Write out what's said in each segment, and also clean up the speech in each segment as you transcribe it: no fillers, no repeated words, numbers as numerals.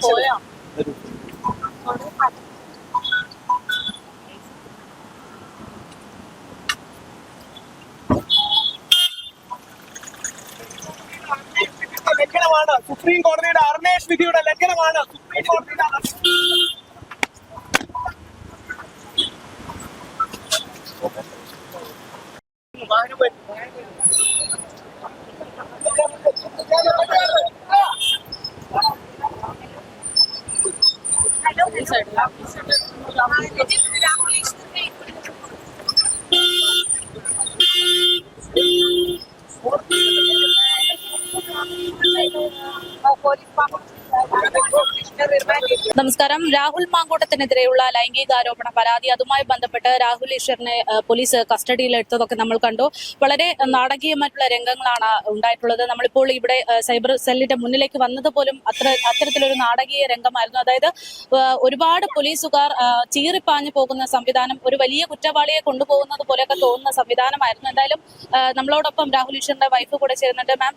പോയോ? ലംഘനമാണ് സുപ്രീം കോടതിയുടെ അർണേഷ് വിധിയുടെ ലംഘനമാണ്. സുപ്രീം കോടതിയുടെ നമസ്കാരം. രാഹുൽ മാങ്കൂട്ടത്തിനെതിരെയുള്ള ലൈംഗികാരോപണ പരാതി, അതുമായി ബന്ധപ്പെട്ട് രാഹുൽ ഈശ്വറിനെ പോലീസ് കസ്റ്റഡിയിലെടുത്തതൊക്കെ നമ്മൾ കണ്ടു. വളരെ നാടകീയമായിട്ടുള്ള രംഗങ്ങളാണ് ഉണ്ടായിട്ടുള്ളത്. നമ്മളിപ്പോൾ ഇവിടെ സൈബർ സെല്ലിന്റെ മുന്നിലേക്ക് വന്നത് പോലും അത്തരത്തിലൊരു നാടകീയ രംഗമായിരുന്നു. അതായത് ഒരുപാട് പോലീസുകാർ ചീറിപ്പാഞ്ഞു പോകുന്ന സംവിധാനം, ഒരു വലിയ കുറ്റവാളിയെ കൊണ്ടുപോകുന്നത് പോലെയൊക്കെ തോന്നുന്ന സംവിധാനമായിരുന്നു. എന്തായാലും നമ്മളോടൊപ്പം രാഹുൽ ഈശ്വറിന്റെ വൈഫ് കൂടെ ചേരുന്നുണ്ട്. മാം,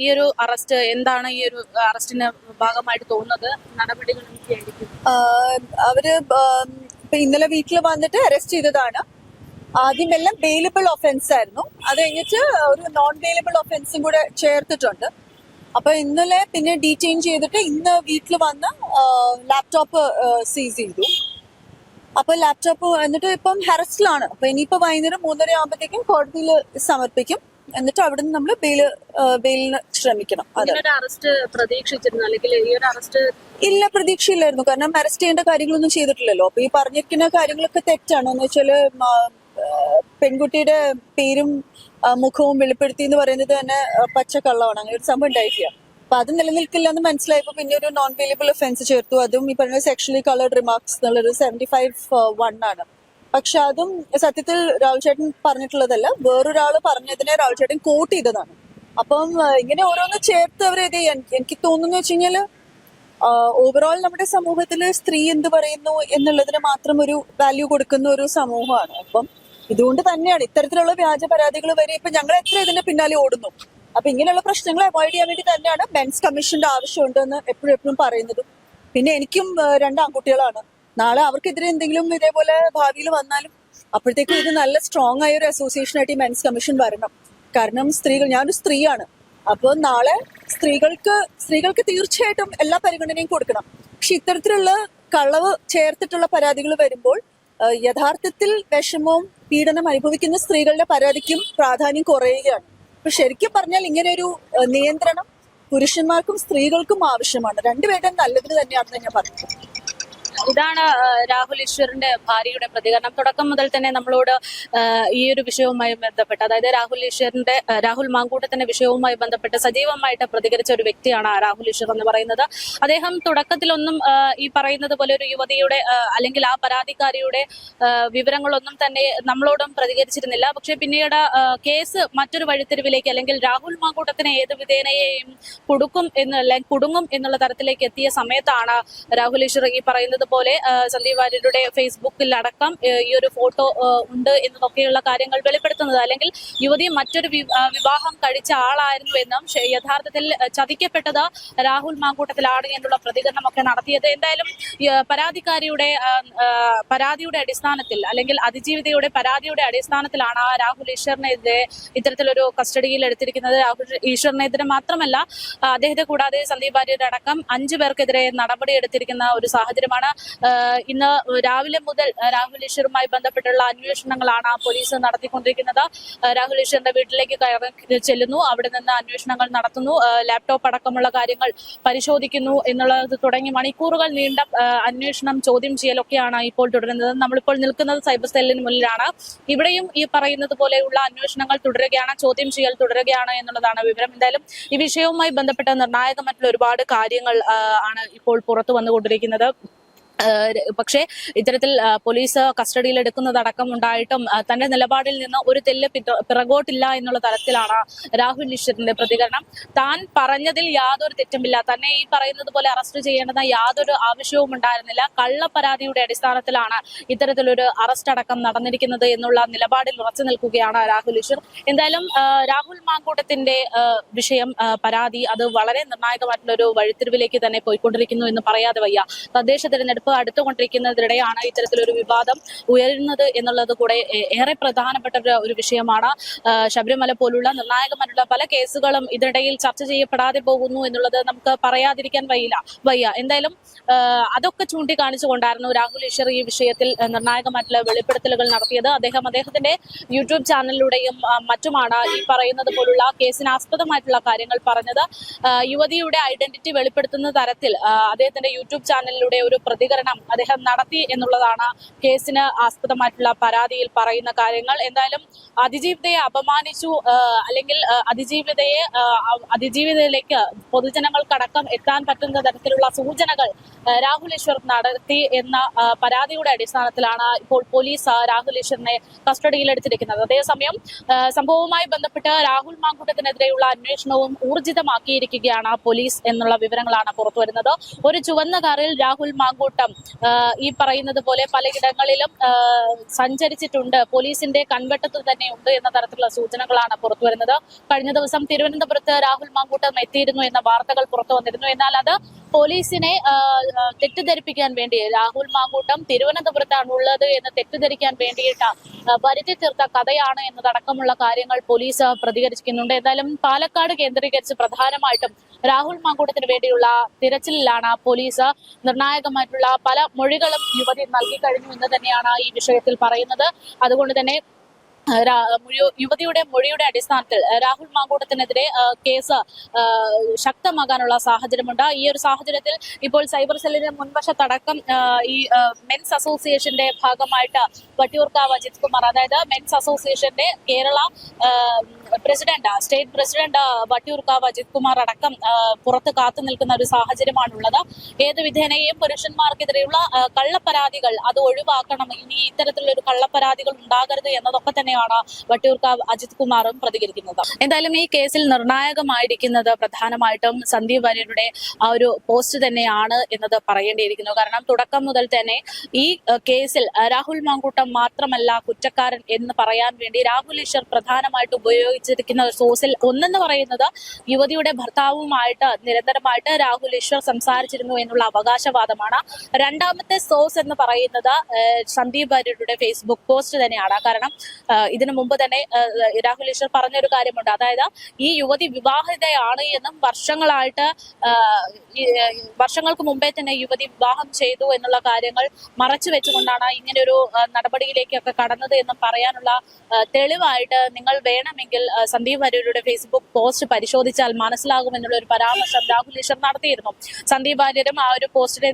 ഈ ഒരു അറസ്റ്റ് എന്താണ്, ഈ ഒരു അറസ്റ്റിന് ഭാഗമായിട്ട് തോന്നുന്നത്? നടപടികൾ അവര് ഇന്നലെ വീട്ടിൽ വന്നിട്ട് അറസ്റ്റ് ചെയ്തതാണ്. ആദ്യമെല്ലാം ബെയിലബിൾ ഒഫൻസ് ആയിരുന്നു. അത് കഴിഞ്ഞിട്ട് ഒരു നോൺ ബെയിലബിൾ ഒഫൻസും കൂടെ ചേർത്തിട്ടുണ്ട്. അപ്പൊ ഇന്നലെ പിന്നെ ഡീറ്റെയിൻ ചെയ്തിട്ട് ഇന്ന് വീട്ടിൽ വന്ന് ലാപ്ടോപ്പ് സീസ് ചെയ്തു. അപ്പൊ ലാപ്ടോപ്പ് എന്നിട്ട് ഇപ്പം അറസ്റ്റിലാണ്. അപ്പൊ ഇനിയിപ്പോ വൈകുന്നേരം 3:30 ആകുമ്പോഴത്തേക്കും കോടതിയിൽ സമർപ്പിക്കും. എന്നിട്ട് അവിടുന്ന് നമ്മൾ ബെയിലിന് ശ്രമിക്കണം. അറസ്റ്റ് പ്രതീക്ഷിച്ചിരുന്നു അല്ലെങ്കിൽ ഈ ഒരു അറസ്റ്റ് ഇല്ല, പ്രതീക്ഷയില്ലായിരുന്നു. കാരണം അറസ്റ്റ് ചെയ്യേണ്ട കാര്യങ്ങളൊന്നും ചെയ്തിട്ടില്ലല്ലോ. അപ്പൊ ഈ പറഞ്ഞിരിക്കുന്ന കാര്യങ്ങളൊക്കെ തെറ്റാണോ എന്ന് വെച്ചാല് പെൺകുട്ടിയുടെ പേരും മുഖവും വെളിപ്പെടുത്തി എന്ന് പറയുന്നത് തന്നെ പച്ചക്കള്ളമാണ്. അങ്ങനെ ഒരു സംഭവം ഉണ്ടായിട്ടില്ല. അപ്പൊ അത് നിലനിൽക്കില്ല എന്ന് മനസ്സിലായപ്പോ പിന്നെ ഒരു നോൺ ബെയിലബിൾ ഒഫൻസ് ചേർത്തു. അതും ഈ പറഞ്ഞ സെക്ഷലി കളേർഡ് റിമാർക്സ് എന്നുള്ളൊരു 75(1) ആണ്. പക്ഷെ അതും സത്യത്തിൽ രാഹുൽ ചേട്ടൻ പറഞ്ഞിട്ടുള്ളതല്ല, വേറൊരാള് പറഞ്ഞതിനെ രാഹുൽ ചേട്ടൻ കോട്ട് ചെയ്തതാണ്. അപ്പം ഇങ്ങനെ ഓരോന്ന് ചേർത്ത് അവർ ഇത് ചെയ്യാൻ എനിക്ക് തോന്നുന്നു വെച്ച് കഴിഞ്ഞാല് ഓവറോൾ നമ്മുടെ സമൂഹത്തില് സ്ത്രീ എന്ത് പറയുന്നു എന്നുള്ളതിന് മാത്രം ഒരു വാല്യൂ കൊടുക്കുന്ന ഒരു സമൂഹമാണ്. അപ്പം ഇതുകൊണ്ട് തന്നെയാണ് ഇത്തരത്തിലുള്ള വ്യാജ പരാതികൾ വരെ ഇപ്പൊ ഞങ്ങൾ എത്ര ഇതിന്റെ പിന്നാലെ ഓടുന്നു. അപ്പൊ ഇങ്ങനെയുള്ള പ്രശ്നങ്ങൾ അവോയ്ഡ് ചെയ്യാൻ വേണ്ടി തന്നെയാണ് മെൻസ് കമ്മീഷന്റെ ആവശ്യമുണ്ടെന്ന് എപ്പോഴും പറയുന്നതും. പിന്നെ എനിക്കും 2 ആൺകുട്ടികളാണ്. നാളെ അവർക്കെതിരെ എന്തെങ്കിലും ഇതേപോലെ ഭാവിയിൽ വന്നാലും അപ്പോഴത്തേക്കും ഇത് നല്ല സ്ട്രോങ് ആയ ഒരു അസോസിയേഷൻ ആയിട്ട് ഈ മെൻസ് കമ്മീഷൻ വരണം. കാരണം ഞാനൊരു സ്ത്രീയാണ്. അപ്പോൾ നാളെ സ്ത്രീകൾക്ക് തീർച്ചയായിട്ടും എല്ലാ പരിഗണനയും കൊടുക്കണം. പക്ഷെ ഇത്തരത്തിലുള്ള കളവ് ചേർത്തിട്ടുള്ള പരാതികൾ വരുമ്പോൾ യഥാർത്ഥത്തിൽ വിഷമവും പീഡനം അനുഭവിക്കുന്ന സ്ത്രീകളുടെ പരാതിക്കും പ്രാധാന്യം കുറയുകയാണ്. അപ്പൊ ശരിക്കും പറഞ്ഞാൽ ഇങ്ങനെ ഒരു നിയന്ത്രണം പുരുഷന്മാർക്കും സ്ത്രീകൾക്കും ആവശ്യമാണ്. രണ്ടുപേരുടെയും നല്ലതിന് തന്നെയാണെന്ന് ഞാൻ പറഞ്ഞു. ഇതാണ് രാഹുൽ ഈശ്വറിന്റെ ഭാര്യയുടെ പ്രതികരണം. തുടക്കം മുതൽ തന്നെ നമ്മളോട് ഈ ഒരു വിഷയവുമായി ബന്ധപ്പെട്ട്, അതായത് രാഹുൽ മാങ്കൂട്ടത്തിന്റെ വിഷയവുമായി ബന്ധപ്പെട്ട് സജീവമായിട്ട് പ്രതികരിച്ച ഒരു വ്യക്തിയാണ് രാഹുൽ ഈശ്വർ എന്ന് പറയുന്നത്. അദ്ദേഹം തുടക്കത്തിലൊന്നും ഈ പറയുന്നത് പോലെ ഒരു യുവതിയുടെ അല്ലെങ്കിൽ ആ പരാതിക്കാരിയുടെ വിവരങ്ങളൊന്നും തന്നെ നമ്മളോടും പ്രതികരിച്ചിരുന്നില്ല. പക്ഷെ പിന്നീട് കേസ് മറ്റൊരു വഴിത്തിരിവിലേക്ക്, അല്ലെങ്കിൽ രാഹുൽ മാങ്കൂട്ടത്തിനെ ഏത് വിധേനയെയും കുടുങ്ങും എന്നുള്ള തരത്തിലേക്ക് എത്തിയ സമയത്താണ് രാഹുൽ ഈശ്വർ ഈ പറയുന്നത് പോലെ സന്ദീപ് വാര്യരുടെ ഫേസ്ബുക്കിൽ അടക്കം ഈ ഒരു ഫോട്ടോ ഉണ്ട് എന്നതൊക്കെയുള്ള കാര്യങ്ങൾ വെളിപ്പെടുത്തുന്നത്. അല്ലെങ്കിൽ യുവതി മറ്റൊരു വിവാഹം കഴിച്ച ആളായിരുന്നു എന്നും യഥാർത്ഥത്തിൽ ചതിക്കപ്പെട്ടത് രാഹുൽ മാങ്കൂട്ടത്തിലാണ് എന്നുള്ള പ്രതികരണമൊക്കെ നടത്തിയത്. എന്തായാലും പരാതിയുടെ അടിസ്ഥാനത്തിൽ, അല്ലെങ്കിൽ അതിജീവിതയുടെ പരാതിയുടെ അടിസ്ഥാനത്തിലാണ് രാഹുൽ ഈശ്വറിനെതിരെ ഇത്തരത്തിലൊരു കസ്റ്റഡിയിൽ എടുത്തിരിക്കുന്നത്. രാഹുൽ ഈശ്വറിനെതിരെ മാത്രമല്ല, അദ്ദേഹത്തെ കൂടാതെ സന്ദീപ് വാര്യരടക്കം 5 പേർക്കെതിരെ നടപടി എടുത്തിരിക്കുന്ന ഒരു സാഹചര്യമാണ്. ഇന്ന് രാവിലെ മുതൽ രാഹുൽ ഈശ്വറുമായി ബന്ധപ്പെട്ടുള്ള അന്വേഷണങ്ങളാണ് പോലീസ് നടത്തിക്കൊണ്ടിരിക്കുന്നത്. രാഹുൽ ഈശ്വറിന്റെ വീട്ടിലേക്ക് കയറി ചെല്ലുന്നു, അവിടെ നിന്ന് അന്വേഷണങ്ങൾ നടത്തുന്നു, ലാപ്ടോപ്പ് അടക്കമുള്ള കാര്യങ്ങൾ പരിശോധിക്കുന്നു എന്നുള്ളത് തുടങ്ങി മണിക്കൂറുകൾ നീണ്ട അന്വേഷണം, ചോദ്യം ചെയ്യലൊക്കെയാണ് ഇപ്പോൾ തുടരുന്നത്. നമ്മളിപ്പോൾ നിൽക്കുന്നത് സൈബർ സെല്ലിന് മുന്നിലാണ്. ഇവിടെയും ഈ പറയുന്നത് പോലെയുള്ള അന്വേഷണങ്ങൾ തുടരുകയാണ്, ചോദ്യം ചെയ്യൽ തുടരുകയാണ് എന്നുള്ളതാണ് വിവരം. എന്തായാലും ഈ വിഷയവുമായി ബന്ധപ്പെട്ട നിർണായകമായിട്ടുള്ള ഒരുപാട് കാര്യങ്ങൾ ആണ് ഇപ്പോൾ പുറത്തു വന്നുകൊണ്ടിരിക്കുന്നത്. പക്ഷേ ഇത്തരത്തിൽ പോലീസ് കസ്റ്റഡിയിൽ എടുക്കുന്നതടക്കം ഉണ്ടായിട്ടും തന്റെ നിലപാടിൽ നിന്ന് ഒരു തെല്ല് പിറകോട്ടില്ല എന്നുള്ള തരത്തിലാണ് രാഹുൽ ഈശ്വറിന്റെ പ്രതികരണം. താൻ പറഞ്ഞതിൽ യാതൊരു തെറ്റുമില്ല, തന്നെ ഈ പറയുന്നത് പോലെ അറസ്റ്റ് ചെയ്യേണ്ടെന്ന യാതൊരു ആവശ്യവും ഉണ്ടായിരുന്നില്ല, കള്ളപ്പരാതിയുടെ അടിസ്ഥാനത്തിലാണ് ഇത്തരത്തിലൊരു അറസ്റ്റ് അടക്കം നടന്നിരിക്കുന്നത് എന്നുള്ള നിലപാടിൽ ഉറച്ചു നിൽക്കുകയാണ് രാഹുൽ ഈശ്വർ. എന്തായാലും രാഹുൽ മാങ്കൂട്ടത്തിന്റെ വിഷയം, പരാതി, അത് വളരെ നിർണായകമായിട്ടുള്ള ഒരു വഴിത്തിരിവിലേക്ക് തന്നെ പോയിക്കൊണ്ടിരിക്കുന്നു എന്ന് പറയാതെ വയ്യ. തദ്ദേശ തെരഞ്ഞെടുപ്പ് അടുത്തുകൊണ്ടിരിക്കുന്നതിനിടെയാണ് ഇത്തരത്തിലൊരു വിവാദം ഉയരുന്നത് എന്നുള്ളത് കൂടെ ഏറെ പ്രധാനപ്പെട്ട ഒരു വിഷയമാണ്. ശബരിമല പോലുള്ള നിർണായകമായിട്ടുള്ള പല കേസുകളും ഇതിനിടയിൽ ചർച്ച ചെയ്യപ്പെടാതെ പോകുന്നു എന്നുള്ളത് നമുക്ക് പറയാതിരിക്കാൻ വയ്യ. എന്തായാലും അതൊക്കെ ചൂണ്ടിക്കാണിച്ചുകൊണ്ടായിരുന്നു രാഹുൽ ഈശ്വർ ഈ വിഷയത്തിൽ നിർണായകമായിട്ടുള്ള വെളിപ്പെടുത്തലുകൾ നടത്തിയത്. അദ്ദേഹത്തിന്റെ യൂട്യൂബ് ചാനലിലൂടെയും മറ്റുമാണ് ഈ പറയുന്നത് പോലുള്ള കേസിനാസ്പദമായിട്ടുള്ള കാര്യങ്ങൾ പറഞ്ഞത്. യുവതിയുടെ ഐഡന്റിറ്റി വെളിപ്പെടുത്തുന്ന തരത്തിൽ അദ്ദേഹത്തിന്റെ യൂട്യൂബ് ചാനലിലൂടെ ഒരു പ്രതികരണം അദ്ദേഹം നടത്തി എന്നുള്ളതാണ് കേസിന് ആസ്പദമായിട്ടുള്ള പരാതിയിൽ പറയുന്ന കാര്യങ്ങൾ. എന്തായാലും അതിജീവിതയെ അപമാനിച്ചു, അല്ലെങ്കിൽ അതിജീവിതയിലേക്ക് പൊതുജനങ്ങൾക്കടക്കം എത്താൻ പറ്റുന്ന തരത്തിലുള്ള സൂചനകൾ രാഹുൽ ഈശ്വർ നടത്തി എന്ന പരാതിയുടെ അടിസ്ഥാനത്തിലാണ് ഇപ്പോൾ പോലീസ് രാഹുൽ ഈശ്വറിനെ കസ്റ്റഡിയിലെടുത്തിരിക്കുന്നത്. അതേസമയം സംഭവവുമായി ബന്ധപ്പെട്ട് രാഹുൽ മാങ്കൂട്ടത്തിനെതിരെയുള്ള അന്വേഷണവും ഊർജിതമാക്കിയിരിക്കുകയാണ് പോലീസ് എന്നുള്ള വിവരങ്ങളാണ് പുറത്തുവരുന്നത്. ഒരു ചുവന്ന കാറിൽ രാഹുൽ മാങ്കൂട്ടം ഈ പറയുന്നത് പോലെ പലയിടങ്ങളിലും സഞ്ചരിച്ചിട്ടുണ്ട്, പോലീസിന്റെ കൺവെട്ടത്തിൽ തന്നെ ഉണ്ട് എന്ന തരത്തിലുള്ള സൂചനകളാണ് പുറത്തുവരുന്നത്. കഴിഞ്ഞ ദിവസം തിരുവനന്തപുരത്ത് രാഹുൽ മാങ്കൂട്ടം എത്തിയിരുന്നു എന്ന വാർത്തകൾ പുറത്തു വന്നിരുന്നു. എന്നാൽ അത് പോലീസിനെ തെറ്റിദ്ധരിപ്പിക്കാൻ വേണ്ടി, രാഹുൽ മാങ്കൂട്ടം തിരുവനന്തപുരത്താണ് ഉള്ളത് എന്ന് തെറ്റിദ്ധരിക്കാൻ വേണ്ടിയിട്ട് വരുത്തി തീർത്ത കഥയാണ് എന്നതടക്കമുള്ള കാര്യങ്ങൾ പോലീസ് പ്രതികരിക്കുന്നുണ്ട്. എന്തായാലും പാലക്കാട് കേന്ദ്രീകരിച്ച് പ്രധാനമായിട്ടും രാഹുൽ മാങ്കൂട്ടത്തിന് വേണ്ടിയുള്ള തിരച്ചിലിലാണ് പോലീസ്. നിർണായകമായിട്ടുള്ള പല മൊഴികളും യുവതി നൽകി കഴിഞ്ഞു എന്ന് തന്നെയാണ് ഈ വിഷയത്തിൽ പറയുന്നത്. അതുകൊണ്ട് തന്നെ യുവതിയുടെ മൊഴിയുടെ അടിസ്ഥാനത്തിൽ രാഹുൽ മാങ്കൂട്ടത്തിനെതിരെ കേസ് ശക്തമാകാനുള്ള സാഹചര്യമുണ്ട്. ഈ ഒരു സാഹചര്യത്തിൽ ഇപ്പോൾ സൈബർ സെല്ലിന്റെ മുൻവശത്തടക്കം ഈ മെൻസ് അസോസിയേഷന്റെ ഭാഗമായിട്ട് വട്ടിയൂർക്കാവ് അജിത് കുമാർ, അതായത് മെൻസ് അസോസിയേഷന്റെ കേരള സ്റ്റേറ്റ് പ്രസിഡന്റ് വട്ടിയൂർക്കാവ് അജിത് കുമാർ അടക്കം പുറത്ത് കാത്തു നിൽക്കുന്ന ഒരു സാഹചര്യമാണുള്ളത്. ഏത് വിധേനയും പുരുഷന്മാർക്കെതിരെയുള്ള കള്ളപ്പരാതികൾ അത് ഒഴിവാക്കണം, ഇനി ഇത്തരത്തിലുള്ള ഒരു കള്ളപ്പരാതികൾ ഉണ്ടാകരുത് എന്നതൊക്കെ തന്നെയാണ് വട്ടിയൂർക്കാവ് അജിത് കുമാറും പ്രതികരിക്കുന്നത്. എന്തായാലും ഈ കേസിൽ നിർണായകമായിരിക്കുന്നത് പ്രധാനമായിട്ടും സന്ദീപ് വാര്യരുടെ ആ ഒരു പോസ്റ്റ് തന്നെയാണ് എന്നത് പറയേണ്ടിയിരിക്കുന്നു. കാരണം തുടക്കം മുതൽ തന്നെ ഈ കേസിൽ രാഹുൽ മാങ്കൂട്ടം മാത്രമല്ല കുറ്റക്കാരൻ എന്ന് പറയാൻ വേണ്ടി രാഹുൽ ഈശ്വർ പ്രധാനമായിട്ട് ഉപയോഗിച്ചിരിക്കുന്ന സോഴ്സിൽ ഒന്നെന്ന് പറയുന്നത് യുവതിയുടെ ഭർത്താവുമായിട്ട് നിരന്തരമായിട്ട് രാഹുൽ ഈശ്വർ സംസാരിച്ചിരുന്നു എന്നുള്ള അവകാശവാദമാണ്. രണ്ടാമത്തെ സോഴ്സ് എന്ന് പറയുന്നത് സന്ദീപ് വാര്യരുടെ ഫേസ്ബുക്ക് പോസ്റ്റ് തന്നെയാണ്. കാരണം ഇതിനു മുമ്പ് തന്നെ രാഹുൽ ഈശ്വർ പറഞ്ഞൊരു കാര്യമുണ്ട്, അതായത് ഈ യുവതി വിവാഹിതയാണ് എന്നും വർഷങ്ങൾക്ക് മുമ്പേ തന്നെ യുവതി വിവാഹം ചെയ്തു എന്നുള്ള കാര്യങ്ങൾ മറച്ചു വെച്ചുകൊണ്ടാണ് ഇങ്ങനെയൊരു നടപടിയിലേക്കൊക്കെ കടന്നത് എന്നും പറയാനുള്ള തെളിവായിട്ട് നിങ്ങൾ വേണമെങ്കിൽ സന്ദീപ് വാര്യരുടെ ഫേസ്ബുക്ക് പോസ്റ്റ് പരിശോധിച്ചാൽ മനസ്സിലാകുമെന്നുള്ള ഒരു പരാമർശം രാഹുൽ ഈശ്വർ നടത്തിയിരുന്നു. സന്ദീപ് വാര്യരും ആ ഒരു പോസ്റ്റിനെ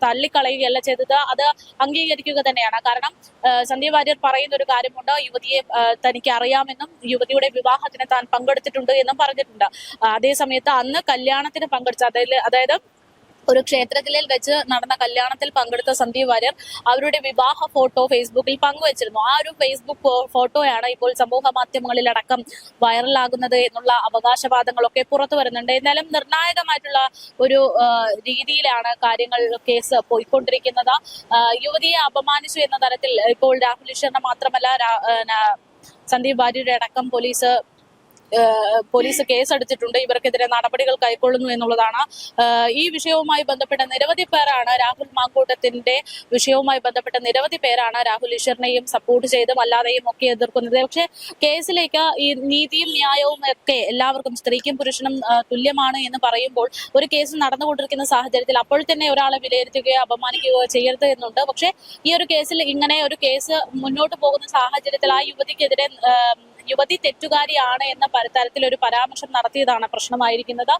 തള്ളിക്കളയുകയല്ല ചെയ്തത്, അത് അംഗീകരിക്കുക തന്നെയാണ്. കാരണം സന്ദീപ് വാര്യർ പറയുന്ന ഒരു കാര്യമുണ്ട്, യുവതിയെ തനിക്ക് അറിയാമെന്നും യുവതിയുടെ വിവാഹത്തിന് താൻ പങ്കെടുത്തിട്ടുണ്ട് എന്നും പറഞ്ഞിട്ടുണ്ട്. അതേസമയത്ത് അന്ന് കല്യാണത്തിന് പങ്കെടുത്ത, അതായത് ഒരു ക്ഷേത്രത്തിൽ വെച്ച് നടന്ന കല്യാണത്തിൽ പങ്കെടുത്ത സന്ദീപ് വാര്യർ അവരുടെ വിവാഹ ഫോട്ടോ ഫേസ്ബുക്കിൽ പങ്കുവച്ചിരുന്നു. ആ ഒരു ഫേസ്ബുക്ക് ഫോട്ടോയാണ് ഇപ്പോൾ സമൂഹ മാധ്യമങ്ങളിലടക്കം വൈറലാകുന്നത് എന്നുള്ള അവകാശവാദങ്ങളൊക്കെ പുറത്തു വരുന്നുണ്ട്. എന്നാലും നിർണായകമായിട്ടുള്ള ഒരു രീതിയിലാണ് കാര്യങ്ങൾ, കേസ് പോയിക്കൊണ്ടിരിക്കുന്നത്. യുവതിയെ അപമാനിച്ചു എന്ന തരത്തിൽ ഇപ്പോൾ രാഹുൽ ഈശ്വറിനെ മാത്രമല്ല സന്ദീപ് വാര്യരുടെ അടക്കം പോലീസ് കേസെടുത്തിട്ടുണ്ട്. ഇവർക്കെതിരെ നടപടികൾ കൈക്കൊള്ളുന്നു എന്നുള്ളതാണ്. ഈ വിഷയവുമായി ബന്ധപ്പെട്ട നിരവധി പേരാണ് രാഹുൽ മാങ്കൂട്ടത്തിന്റെ വിഷയവുമായി ബന്ധപ്പെട്ട നിരവധി പേരാണ് രാഹുൽ ഈശ്വറിനെയും സപ്പോർട്ട് ചെയ്തും അല്ലാതെയും ഒക്കെ എതിർക്കുന്നത്. പക്ഷെ കേസിലേക്ക് ഈ നീതിയും ന്യായവും ഒക്കെ എല്ലാവർക്കും, സ്ത്രീക്കും പുരുഷനും തുല്യമാണ് എന്ന് പറയുമ്പോൾ ഒരു കേസ് നടന്നുകൊണ്ടിരിക്കുന്ന സാഹചര്യത്തിൽ അപ്പോൾ തന്നെ ഒരാളെ വിലയിരുത്തുകയോ അപമാനിക്കുകയോ ചെയ്യരുത് എന്നുണ്ട്. പക്ഷെ ഈ ഒരു കേസിൽ ഇങ്ങനെ ഒരു കേസ് മുന്നോട്ട് പോകുന്ന സാഹചര്യത്തിൽ ആ യുവതിക്കെതിരെ യുവതി തെറ്റുകാരിയാണ് എന്ന തരത്തിൽ ഒരു പരാമർശം നടത്തിയതാണ് പ്രശ്നമായിരിക്കുന്നത്.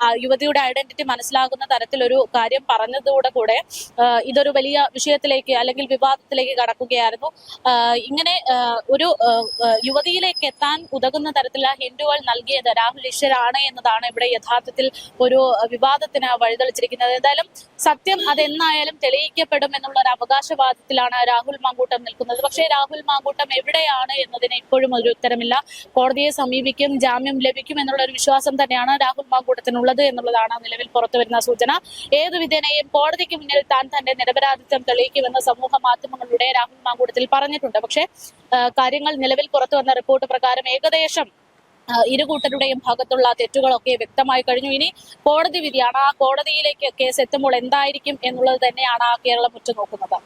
ആ യുവതിയുടെ ഐഡന്റിറ്റി മനസ്സിലാകുന്ന തരത്തിലൊരു കാര്യം പറഞ്ഞതോടെ കൂടെ ഇതൊരു വലിയ വിഷയത്തിലേക്ക് അല്ലെങ്കിൽ വിവാദത്തിലേക്ക് കടക്കുകയായിരുന്നു. ഇങ്ങനെ ഒരു യുവതിയിലേക്ക് എത്താൻ ഉതകുന്ന തരത്തിലുള്ള ഹിന്റുകൾ നൽകിയത് രാഹുൽ ഈശ്വരാണ് എന്നതാണ് ഇവിടെ യഥാർത്ഥത്തിൽ ഒരു വിവാദത്തിന് വഴിതെളിച്ചിരിക്കുന്നത്. എന്തായാലും സത്യം അതെന്നായാലും തെളിയിക്കപ്പെടും എന്നുള്ള ഒരു അവകാശവാദത്തിലാണ് രാഹുൽ മാങ്കൂട്ടം നിൽക്കുന്നത്. പക്ഷേ രാഹുൽ മാങ്കൂട്ടം എവിടെയാണ് എന്നതിന് ഇപ്പോഴും ഒരു ഉത്തരമില്ല. കോടതിയെ സമീപിക്കും, ജാമ്യം ലഭിക്കും എന്നുള്ള ഒരു വിശ്വാസം തന്നെയാണ് രാഹുൽ മാങ്കൂട്ടത്തിനുള്ളത് എന്നുള്ളതാണ് നിലവിൽ പുറത്തുവരുന്ന സൂചന. ഏതു വിധേനയും കോടതിക്ക് മുന്നിൽ താൻ തന്റെ നിരപരാധിത്വം തെളിയിക്കുമെന്ന് സമൂഹ മാധ്യമങ്ങളിലൂടെ രാഹുൽ മാങ്കൂട്ടത്തിൽ പറഞ്ഞിട്ടുണ്ട്. പക്ഷേ കാര്യങ്ങൾ നിലവിൽ പുറത്തു വന്ന റിപ്പോർട്ട് പ്രകാരം ഏകദേശം ഇരുകൂട്ടരുടെയും ഭാഗത്തുള്ള തെറ്റുകളൊക്കെ വ്യക്തമായി കഴിഞ്ഞു. ഇനി കോടതി വിധിയാണ്. ആ കോടതിയിലേക്ക് കേസ് എത്തുമ്പോൾ എന്തായിരിക്കും എന്നുള്ളത് തന്നെയാണ് കേരളം ഉറ്റുനോക്കുന്നത്.